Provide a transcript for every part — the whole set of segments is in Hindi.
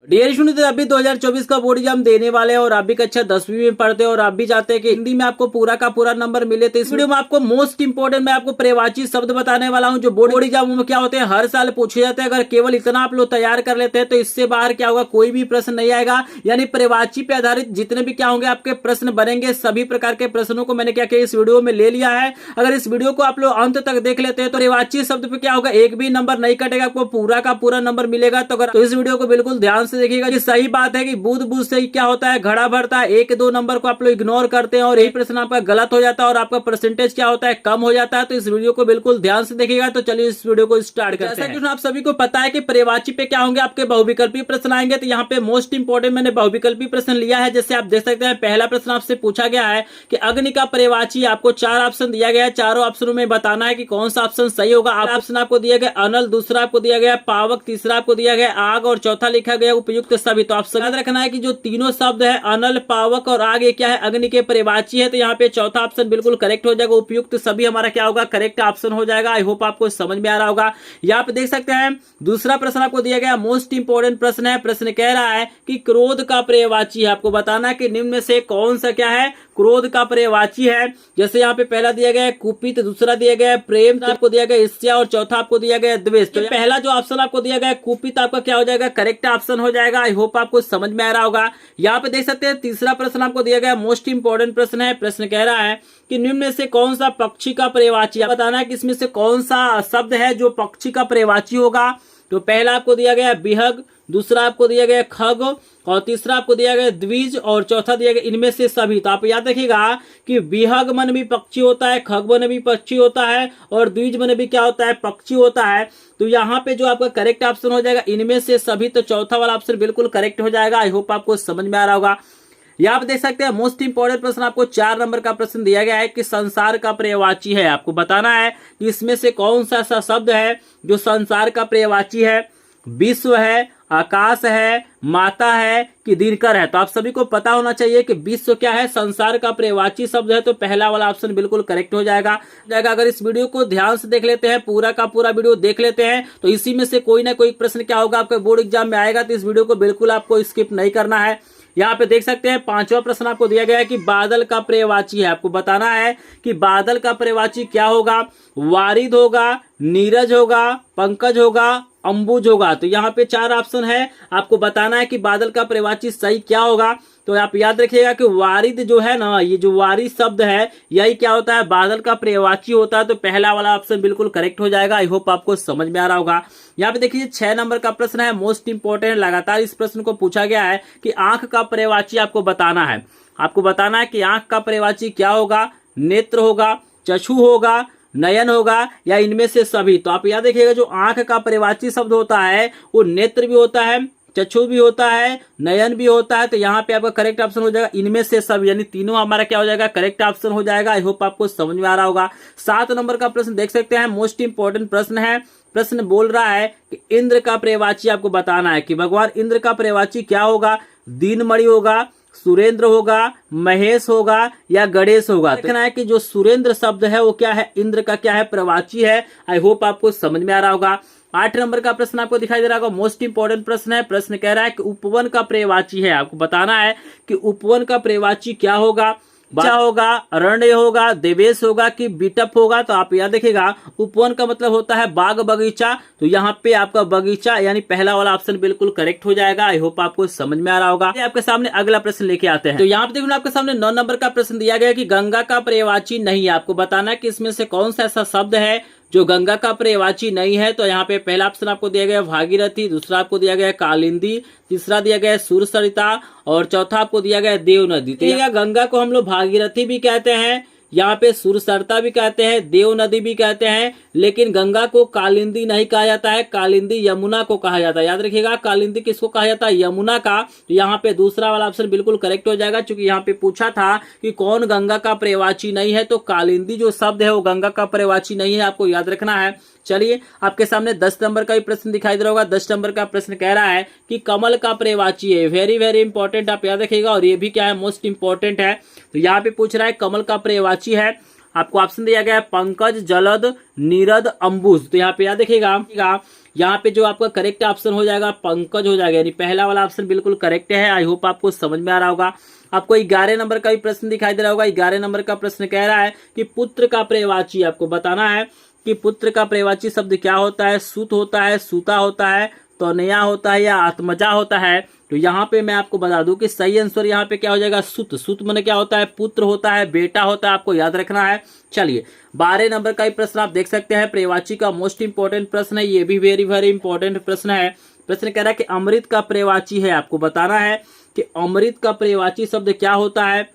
डियर स्टूडेंट, अभी 2024 का बोर्ड एग्जाम देने वाले हैं और आप भी कक्षा 10वीं में पढ़ते हैं और आप भी चाहते हैं कि हिंदी में आपको पूरा का पूरा नंबर मिले। तो इस वीडियो में आपको मोस्ट इंपोर्टेंट मैं आपको पर्यायवाची शब्द बताने वाला हूं जो बोर्ड एग्जाम में क्या होते हैं, हर साल पूछे जाते हैं। अगर केवल इतना आप लोग तैयार कर लेते हैं तो इससे बाहर क्या होगा, कोई भी प्रश्न नहीं आएगा। यानी पर्यायवाची पे आधारित जितने भी क्या होंगे आपके प्रश्न बनेंगे, सभी प्रकार के प्रश्नों को मैंने क्या किया इस वीडियो में ले लिया है। अगर इस वीडियो को आप लोग अंत तक देख लेते हैं तो पर्यायवाची शब्द पे क्या होगा, एक भी नंबर नहीं कटेगा, आपको पूरा का पूरा नंबर मिलेगा। तो इस वीडियो को बिल्कुल ध्यान से देखिएगा। सही बात है कि बूंद बूंद से क्या होता है, घड़ा भरता है। एक दो नंबर को आप लोग इग्नोर करते हैं और यही प्रश्न आपका गलत हो जाता है और आपका परसेंटेज क्या होता है, कम हो जाता है। तो इस वीडियो को बिल्कुल ध्यान से देखिएगा। तो चलिए इस वीडियो को स्टार्ट करते हैं। आप सभी को पता है कि पर्यायवाची पे क्या होंगे, आपके बहुविकल्पी प्रश्न आएंगे। तो यहाँ पे मोस्ट इंपोर्टेंट मैंने बहुविकल्पी प्रश्न लिया है। जैसे आप देख सकते हैं, पहला प्रश्न आपसे पूछा गया है कि अग्नि का पर्यायवाची, आपको 4 ऑप्शन दिया गया है। चारों ऑप्शनों में बताना है कि कौन सा ऑप्शन सही होगा। ऑप्शन आपको दिया गया अनल, दूसरा आपको दिया गया पावक, तीसरा आपको दिया गया आग और चौथा लिखा गया उपयुक्त सभी। तो आप याद रखना है कि जो तीनों शब्द है अनल, पावक और आग, ये क्या है, अग्नि के पर्यायवाची है। तो यहाँ पे चौथा ऑप्शन बिल्कुल करेक्ट हो जाएगा। उपयुक्त सभी हमारा क्या होगा, करेक्ट ऑप्शन हो जाएगा। आई होप आपको समझ में आ रहा होगा। यहाँ पे देख सकते हैं दूसरा प्रश्न आपको दिया गया, मोस्ट इंपोर्टेंट प्रश्न है। प्रश्न कह रहा है कि क्रोध का पर्यायवाची है। आपको बताना है कि निम्न में से कौन सा क्या है, क्रोध का पर्यायवाची है। जैसे यहाँ पे पहला दिया गया है कुपित, दूसरा दिया गया है प्रेम, आपको दिया गया ईर्ष्या और चौथा आपको दिया गया है द्वेष। तो पहला जो ऑप्शन आपको दिया गया है कुपित, आपका क्या हो जाएगा, करेक्ट ऑप्शन हो जाएगा। आई होप आपको समझ में आ रहा होगा। यहाँ पे देख सकते हैं तीसरा प्रश्न आपको दिया गया मोस्ट इंपोर्टेंट प्रश्न है। प्रश्न कह रहा है कि निम्न में से कौन सा पक्षी का पर्यायवाची है। बताना है कि इसमें से कौन सा शब्द है जो पक्षी का पर्यायवाची होगा। तो पहला आपको दिया गया विहग, दूसरा आपको दिया गया खग और तीसरा आपको दिया गया द्विज और चौथा दिया गया इनमें से सभी। तो आप याद रखिएगा कि विहग मन भी पक्षी होता है, खग मन भी पक्षी होता है और द्विज मन भी क्या होता है, पक्षी होता है। तो यहाँ पे जो आपका करेक्ट ऑप्शन हो जाएगा इनमें से सभी। तो चौथा वाला ऑप्शन बिल्कुल करेक्ट हो जाएगा। आई होप आपको समझ में आ रहा होगा। यहाँ पे देख सकते हैं मोस्ट इंपोर्टेंट प्रश्न आपको 4 नंबर का प्रश्न दिया गया है कि संसार का पर्यायवाची है। आपको बताना है कि इसमें से कौन सा ऐसा शब्द है जो संसार का पर्यायवाची है। विश्व है, आकाश है, माता है कि दिनकर है। तो आप सभी को पता होना चाहिए कि विश्व क्या है, संसार का पर्यायवाची शब्द है। तो पहला वाला ऑप्शन बिल्कुल करेक्ट हो जाएगा। अगर इस वीडियो को ध्यान से देख लेते हैं, पूरा का पूरा वीडियो देख लेते हैं, तो इसी में से कोई ना कोई प्रश्न क्या होगा आपके बोर्ड एग्जाम में आएगा। तो इस वीडियो को बिल्कुल आपको स्किप नहीं करना है। यहाँ पे देख सकते हैं 5वां प्रश्न आपको दिया गया है कि बादल का पर्यायवाची है। आपको बताना है कि बादल का पर्यायवाची क्या होगा। वारिद होगा, नीरज होगा, पंकज होगा, अंबुज होगा। तो यहाँ पे 4 ऑप्शन है। आपको बताना है कि बादल का पर्यायवाची सही क्या होगा। तो आप याद रखिएगा कि वारिद जो है ना, ये जो वारिद शब्द है यही क्या होता है, बादल का पर्यायवाची होता है। तो पहला वाला ऑप्शन बिल्कुल करेक्ट हो जाएगा। आई होप आपको समझ में आ रहा होगा। यहाँ पे देखिए 6 नंबर का प्रश्न है, मोस्ट इंपोर्टेंट। लगातार इस प्रश्न को पूछा गया है कि आंख का पर्यायवाची आपको बताना है। आपको बताना है कि आंख का पर्यायवाची क्या होगा। नेत्र होगा, चक्षु होगा, नयन होगा या इनमें से सभी। तो आप याद रखिएगा जो आंख का पर्यायवाची शब्द होता है वो नेत्र भी होता है, चक्षु भी होता है, नयन भी होता है। तो यहाँ पे आपका करेक्ट ऑप्शन हो जाएगा इनमें से सब, यानी तीनों हमारा क्या हो जाएगा, करेक्ट ऑप्शन हो जाएगा। आई होप आपको समझ में आ रहा होगा। 7 नंबर का प्रश्न देख सकते हैं, मोस्ट इंपोर्टेंट प्रश्न है। प्रश्न बोल रहा है कि इंद्र का पर्यायवाची आपको बताना है कि भगवान इंद्र का पर्यायवाची क्या होगा। दीनमणि होगा, सुरेंद्र होगा, महेश होगा या गणेश होगा। देखना है कि जो सुरेंद्र शब्द है वो क्या है, इंद्र का क्या है, पर्यायवाची है। आई होप आपको समझ में आ रहा होगा। 8 नंबर का प्रश्न आपको दिखाई दे रहा होगा, मोस्ट इंपोर्टेंट प्रश्न है। प्रश्न कह रहा है कि उपवन का पर्यायवाची है। आपको बताना है कि उपवन का पर्यायवाची क्या होगा। बच्चा होगा, अरण्य होगा, देवेश होगा कि बिटप होगा। तो आप याद रखिएगा उपवन का मतलब होता है बाग बगीचा। तो यहाँ पे आपका बगीचा यानी पहला वाला ऑप्शन बिल्कुल करेक्ट हो जाएगा। आई होप आपको समझ में आ रहा होगा। आपके सामने अगला प्रश्न लेके आते हैं। तो यहाँ पे देखो आपके सामने 9 नंबर का प्रश्न दिया गया है कि गंगा का पर्यायवाची नहीं है। आपको बताना है कि इसमें से कौन सा ऐसा शब्द है जो गंगा का पर्यायवाची नहीं है। तो यहाँ पे पहला ऑप्शन आपको दिया गया भागीरथी, दूसरा आपको दिया गया कालिंदी, तीसरा दिया गया सुरसरिता और चौथा आपको दिया गया देव नदी। तो गंगा को हम लोग भागीरथी भी कहते हैं, यहाँ पे सुरसरिता भी कहते हैं, देव नदी भी कहते हैं, लेकिन गंगा को कालिंदी नहीं कहा जाता है। कालिंदी यमुना को कहा जाता है। याद रखिएगा कालिंदी किसको कहा जाता है, यमुना का। तो यहाँ पे दूसरा वाला ऑप्शन बिल्कुल करेक्ट हो जाएगा, क्योंकि यहाँ पे पूछा था कि कौन गंगा का पर्यायवाची नहीं है। तो कालिंदी जो शब्द है वो गंगा का पर्यायवाची नहीं है, आपको याद रखना है। चलिए आपके सामने 10 नंबर का भी प्रश्न दिखाई दे रहा होगा। 10 नंबर का प्रश्न कह रहा है कि कमल का पर्यायवाची है। वेरी वेरी इंपॉर्टेंट, आप याद रखिएगा। और ये भी क्या है, मोस्ट इंपॉर्टेंट है। तो यहाँ पे पूछ रहा है कमल का पर्यायवाची है। आपको ऑप्शन दिया गया है पंकज, जलद, नीरद, अंबुज। तो यहाँ पे याद देखिएगा, यहाँ पे जो आपका करेक्ट ऑप्शन हो जाएगा पंकज हो जाएगा, यानी पहला वाला ऑप्शन बिल्कुल करेक्ट है। आई होप आपको समझ में आ रहा होगा। आपको 11 नंबर का भी प्रश्न दिखाई दे रहा होगा। 11 नंबर का प्रश्न कह रहा है कि पुत्र का पर्यायवाची, आपको बताना है कि पुत्र का पर्यायवाची शब्द क्या होता है। सुत होता है, सूता होता है, तनया होता है या आत्मजा होता है। तो यहाँ पे मैं आपको बता दूं कि सही आंसर यहाँ पे क्या हो जाएगा, सुत। सुत माने क्या होता है, पुत्र होता है, बेटा होता है, आपको याद रखना है। चलिए 12 नंबर का ही प्रश्न आप देख सकते हैं, पर्यायवाची का मोस्ट इंपॉर्टेंट प्रश्न है, ये भी वेरी वेरी इंपॉर्टेंट प्रश्न है। प्रश्न कह रहा है कि अमृत का पर्यायवाची है, आपको बताना है कि अमृत का पर्यायवाची शब्द क्या होता है।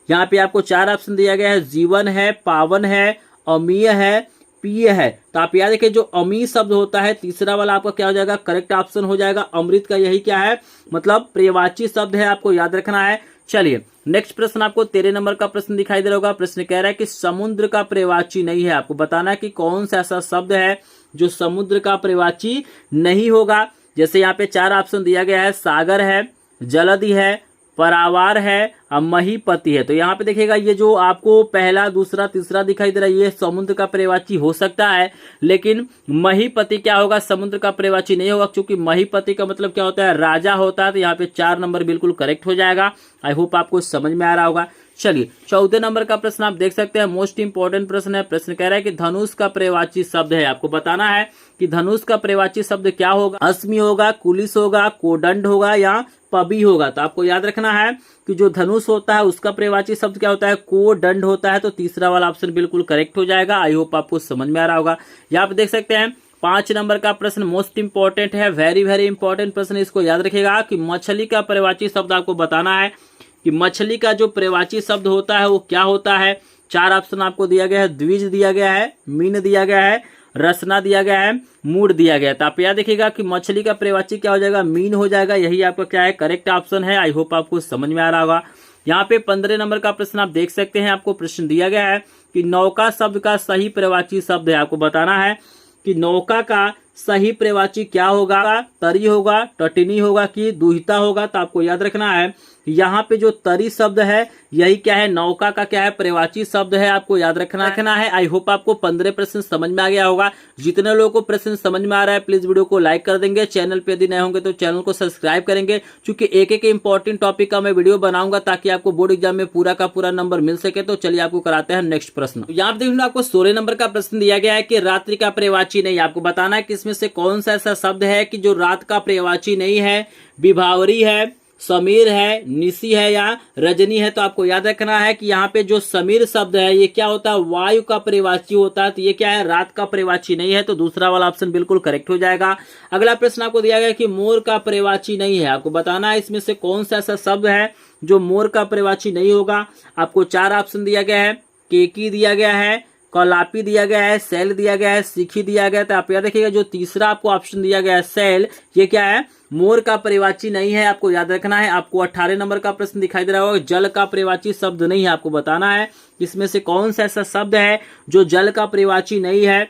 यहाँ पे आपको 4 ऑप्शन दिया गया है, जीवन है, पावन है, अमीय है, पीय है। तो आप याद रखिए जो अमीय शब्द होता है तीसरा वाला आपका क्या हो जाएगा, करेक्ट ऑप्शन हो जाएगा। अमृत का यही क्या है, मतलब पर्यायवाची शब्द है, आपको याद रखना है। चलिए नेक्स्ट प्रश्न आपको 13 नंबर का प्रश्न दिखाई दे रहा होगा। प्रश्न कह रहा है कि समुद्र का पर्यायवाची नहीं है, आपको बताना है कि कौन सा ऐसा शब्द है जो समुद्र का पर्यायवाची नहीं होगा। जैसे यहाँ पे 4 ऑप्शन दिया गया है, सागर है, जलधि है, परावार है और महीपति है। तो यहाँ पे देखिएगा ये जो आपको पहला, दूसरा, तीसरा दिखाई दे रहा है ये समुद्र का पर्यायवाची हो सकता है, लेकिन महीपति क्या होगा, समुद्र का पर्यायवाची नहीं होगा, क्योंकि महीपति का मतलब क्या होता है, राजा होता है। तो यहाँ पे 4 नंबर बिल्कुल करेक्ट हो जाएगा। आई होप आपको समझ में आ रहा होगा। चलिए 14 नंबर का प्रश्न आप देख सकते हैं, मोस्ट इंपॉर्टेंट प्रश्न है। प्रश्न कह रहा है कि धनुष का पर्यायवाची शब्द है, आपको बताना है कि धनुष का पर्यायवाची शब्द क्या होगा। अस्मि होगा, कुलिस होगा, कोदंड होगा या पबी होगा। तो आपको याद रखना है कि जो धनुष होता है उसका पर्यायवाची शब्द क्या होता है, कोदंड होता है। तो तीसरा वाला ऑप्शन बिल्कुल करेक्ट हो जाएगा। आई होप आपको समझ में आ रहा होगा। यहाँ पे देख सकते हैं 5 नंबर का प्रश्न मोस्ट इंपॉर्टेंट है, वेरी वेरी इंपॉर्टेंट प्रश्न। इसको याद रखिएगा कि मछली का पर्यायवाची शब्द आपको बताना है कि मछली का जो पर्यायवाची शब्द होता है वो क्या होता है। 4 ऑप्शन आपको दिया गया है, द्विज दिया गया है, मीन दिया गया है, रसना दिया गया है, मूड दिया गया है। तो आप याद देखिएगा कि मछली का पर्यायवाची क्या हो जाएगा, मीन हो जाएगा। यही आपका क्या है, करेक्ट ऑप्शन है। आई होप आपको समझ में आ रहा होगा। यहाँ पे 15 नंबर का प्रश्न आप देख सकते हैं, आपको प्रश्न दिया गया है कि नौका शब्द का सही पर्यायवाची शब्द है, आपको बताना है कि नौका का सही पर्यायवाची क्या होगा, तरी होगा, टटिनी होगा कि दुहिता होगा। तो आपको याद रखना है यहाँ पे जो तरी शब्द है यही क्या है, नौका का क्या है, पर्यायवाची शब्द है, आपको याद रखना है। आई होप आपको 15 प्रश्न समझ में आ गया होगा। जितने लोगों को प्रश्न समझ में आ रहा है प्लीज वीडियो को लाइक कर देंगे। चैनल पे यदि नए होंगे तो चैनल को सब्सक्राइब करेंगे, क्योंकि एक एक इंपॉर्टेंट टॉपिक का मैं वीडियो बनाऊंगा ताकि आपको बोर्ड एग्जाम में पूरा का पूरा नंबर मिल सके। तो चलिए आपको कराते हैं नेक्स्ट प्रश्न। यहाँ पे देखिए आपको 16 नंबर का प्रश्न दिया गया है कि रात्रि का पर्यायवाची नहीं, आपको बताना है कि इसमें से कौन सा ऐसा शब्द है कि जो रात का पर्यायवाची नहीं है। विभावरी है, समीर है, निशी है या रजनी है। तो आपको याद रखना है कि यहाँ पे जो समीर शब्द है ये क्या होता है, वायु का पर्यायवाची होता है। तो ये क्या है, रात का पर्यायवाची नहीं है। तो दूसरा वाला ऑप्शन बिल्कुल करेक्ट हो जाएगा। अगला प्रश्न आपको दिया गया कि मोर का पर्यायवाची नहीं है, आपको बताना है इसमें से कौन सा ऐसा शब्द है जो मोर का पर्यायवाची नहीं होगा। आपको 4 ऑप्शन दिया गया है, केकी दिया गया है, कलापी दिया गया है, सेल दिया गया है, सीखी दिया गया है। तो आप याद रखिएगा जो तीसरा आपको ऑप्शन दिया गया है सेल, ये क्या है, मोर का पर्यायवाची नहीं है, आपको याद रखना है। आपको 18 नंबर का प्रश्न दिखाई दे रहा होगा, जल का पर्यायवाची शब्द नहीं है, आपको बताना है इसमें से कौन सा ऐसा शब्द है जो जल का पर्यायवाची नहीं है।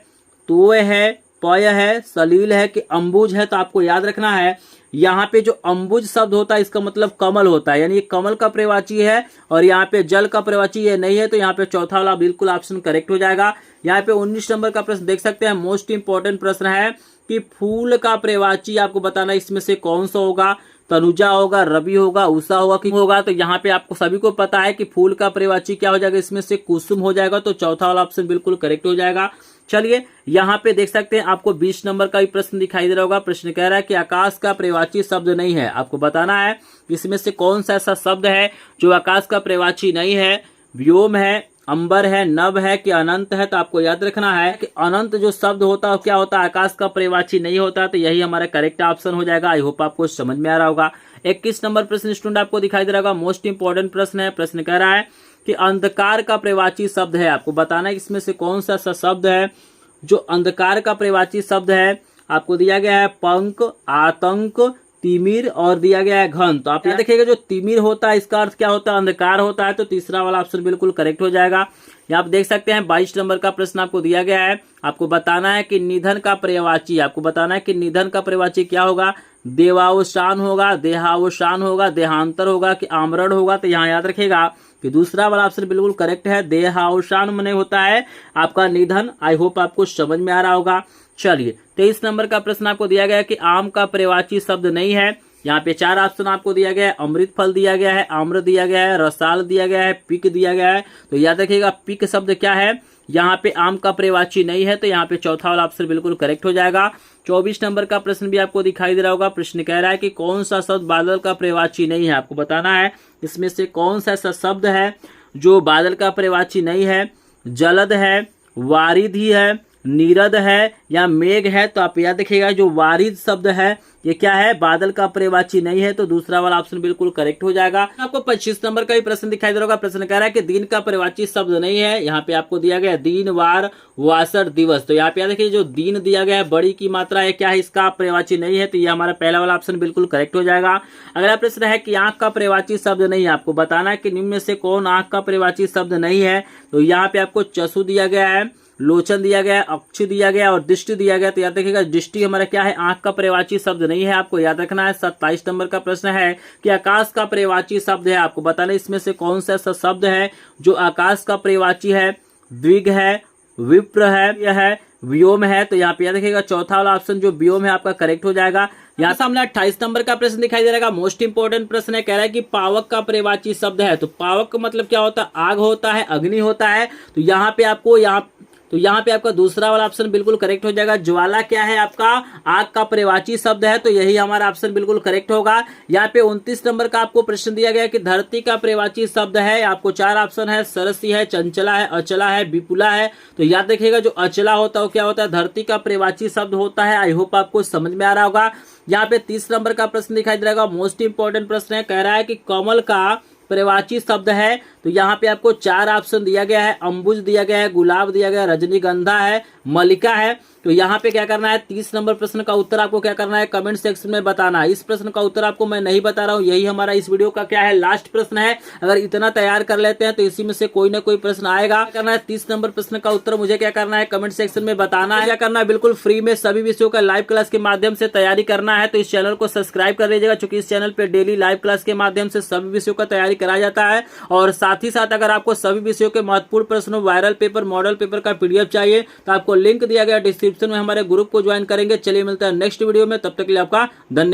तोय है, पय है, सलील है कि अंबुज है। तो आपको याद रखना है यहाँ पे जो अंबुज शब्द होता है इसका मतलब कमल होता है, यानी ये कमल का पर्यायवाची है। और यहाँ पे जल का पर्यायवाची ये नहीं है। तो यहाँ पे चौथा वाला बिल्कुल ऑप्शन करेक्ट हो जाएगा। यहाँ पे 19 नंबर का प्रश्न देख सकते हैं, मोस्ट इंपॉर्टेंट प्रश्न है कि फूल का पर्यायवाची आपको बताना इसमें से कौन सा होगा। तनुजा होगा, रवि होगा, उषा होगा कि होगा। तो यहाँ पे आपको सभी को पता है कि फूल का पर्यायवाची क्या हो जाएगा, इसमें से कुसुम हो जाएगा। तो चौथा वाला ऑप्शन बिल्कुल करेक्ट हो जाएगा। चलिए यहाँ पे देख सकते हैं आपको 20 नंबर का भी प्रश्न दिखाई दे रहा होगा। प्रश्न कह रहा है कि आकाश का पर्यायवाची शब्द नहीं है, आपको बताना है इसमें से कौन सा ऐसा शब्द है जो आकाश का पर्यायवाची नहीं है। व्योम है, अंबर है, नभ है कि अनंत है। तो आपको याद रखना है कि अनंत जो शब्द होता है क्या होता है, आकाश का पर्यायवाची नहीं होता। तो यही हमारा करेक्ट ऑप्शन हो जाएगा। आई होप आपको समझ में आ रहा होगा। 21 नंबर प्रश्न स्टूडेंट आपको दिखाई दे रहा होगा, मोस्ट इंपॉर्टेंट प्रश्न है। प्रश्न कह रहा है कि अंधकार का पर्यायवाची शब्द है, आपको बताना है इसमें से कौन सा ऐसा शब्द है जो अंधकार का पर्यायवाची शब्द है। आपको दिया गया है पंख, आतंक, तिमिर और दिया गया है घन। तो आप ये देखिएगा जो तिमिर होता है इसका अर्थ क्या होता है, अंधकार होता है। तो तीसरा वाला ऑप्शन बिल्कुल करेक्ट हो जाएगा। यहाँ आप देख सकते हैं 22 नंबर का प्रश्न आपको दिया गया है। आपको बताना है कि निधन का पर्यायवाची, आपको बताना है कि निधन का पर्यायवाची क्या होगा। देवावसान होगा, देहावसान होगा, देहांतर होगा कि आमरण होगा। तो यहाँ याद रखेगा कि दूसरा वाला ऑप्शन बिल्कुल करेक्ट है। देहावसान माने होता है आपका निधन। आई होप आपको समझ में आ रहा होगा। चलिए 23 नंबर का प्रश्न आपको दिया गया है कि आम का पर्यायवाची शब्द नहीं है। यहाँ पे 4 ऑप्शन आपको दिया गया है। अमृत फल दिया गया है, आम्र दिया गया है, रसाल दिया गया है, पिक दिया गया है। तो याद रखिएगा पिक शब्द क्या है, यहाँ पे आम का पर्यायवाची नहीं है। तो यहाँ पे चौथा वाला ऑप्शन बिल्कुल करेक्ट हो जाएगा। 24 नंबर का प्रश्न भी आपको दिखाई दे रहा होगा। प्रश्न कह रहा है कि कौन सा शब्द बादल का पर्यायवाची नहीं है। आपको बताना है इसमें से कौन सा ऐसा शब्द है जो बादल का पर्यायवाची नहीं है। जलद है, वारिधि है, नीरद है या मेघ है। तो आप याद रखिएगा जो वारिध शब्द है ये क्या है, बादल का पर्यायवाची नहीं है। तो दूसरा वाला ऑप्शन बिल्कुल करेक्ट हो जाएगा। आपको 25 नंबर का भी प्रश्न दिखाई दे रहा होगा। प्रश्न कह रहा है कि दिन का पर्यायवाची शब्द नहीं है। यहाँ पे आपको दिया गया है दिन, वार, वासर, दिवस। तो यहाँ पे याद रखिए जो दिन दिया गया है बड़ी की मात्रा है, क्या है, इसका पर्यायवाची नहीं है। तो ये हमारा पहला वाला ऑप्शन बिल्कुल करेक्ट हो जाएगा। अगला प्रश्न है कि आंख का पर्यायवाची शब्द नहीं है। आपको बताना है कि निम्न में से कौन आंख का पर्यायवाची शब्द नहीं है। तो यहाँ पे आपको चक्षु दिया गया है, लोचन दिया गया है, अक्षि दिया गया और दृष्टि दिया गया। तो याद रखिएगा दृष्टि हमारा क्या है, आंख का पर्यायवाची शब्द नहीं है। आपको याद रखना है। 27 नंबर का प्रश्न है कि आकाश का पर्यायवाची शब्द है। आपको बताना इसमें से कौन सा ऐसा शब्द है जो आकाश का पर्यायवाची है। द्विग है, विप्र है, यह है, व्योम है। तो यहाँ पे याद रखिएगा चौथा वाला ऑप्शन जो व्योम है आपका करेक्ट हो जाएगा। यहाँ सामने 28 नंबर का प्रश्न दिखाई दे रहा है। मोस्ट इंपोर्टेंट प्रश्न है, कह रहा है कि पावक का पर्यायवाची शब्द है। तो पावक का मतलब क्या होता है, आग होता है, अग्नि होता है। तो यहाँ पे आपको यहाँ पे आपका दूसरा वाला ऑप्शन बिल्कुल करेक्ट हो जाएगा। ज्वाला क्या है आपका, आग का पर्यायवाची शब्द है। तो यही हमारा ऑप्शन बिल्कुल करेक्ट होगा। यहाँ पे 29 नंबर का आपको प्रश्न दिया गया कि धरती का पर्यायवाची शब्द है। आपको 4 ऑप्शन है, सरसी है, चंचला है, अचला है, विपुला है। तो याद रखिएगा जो अचला होता है वो क्या होता है, धरती का पर्यायवाची शब्द होता है। आई होप आपको समझ में आ रहा होगा। यहाँ पे 30 नंबर का प्रश्न दिखाई दे रहा होगा। मोस्ट इंपोर्टेंट प्रश्न है, कह रहा है कि कमल का पर्यायवाची शब्द है। तो यहाँ पे आपको 4 ऑप्शन दिया गया है। अंबुज दिया गया है, गुलाब दिया गया है, रजनीगंधा है, मल्लिका है। तो यहाँ पे क्या करना है, 30 नंबर प्रश्न का उत्तर आपको क्या करना है, कमेंट सेक्शन में बताना है। इस प्रश्न का उत्तर आपको मैं नहीं बता रहा हूँ, यही हमारा इस वीडियो का क्या है, लास्ट प्रश्न है। अगर इतना तैयार कर लेते हैं तो इसी में से कोई ना कोई प्रश्न आएगा। क्या करना है, 30 नंबर प्रश्न का उत्तर मुझे क्या करना है, कमेंट सेक्शन में बताना है। क्या करना है, बिल्कुल फ्री में सभी विषयों का लाइव क्लास के माध्यम से तैयारी करना है। तो इस चैनल को सब्सक्राइब कर लीजिएगा, चूंकि इस चैनल पे डेली लाइव क्लास के माध्यम से सभी विषयों का तैयारी कराया जाता है। और साथ ही साथ अगर आपको सभी विषयों के महत्वपूर्ण प्रश्नों, वायरल पेपर, मॉडल पेपर का PDF चाहिए तो आपको लिंक दिया गया डिस्क्रिप्शन में, हमारे ग्रुप को ज्वाइन करेंगे। चलिए मिलता है नेक्स्ट वीडियो में, तब तक के लिए आपका धन्यवाद।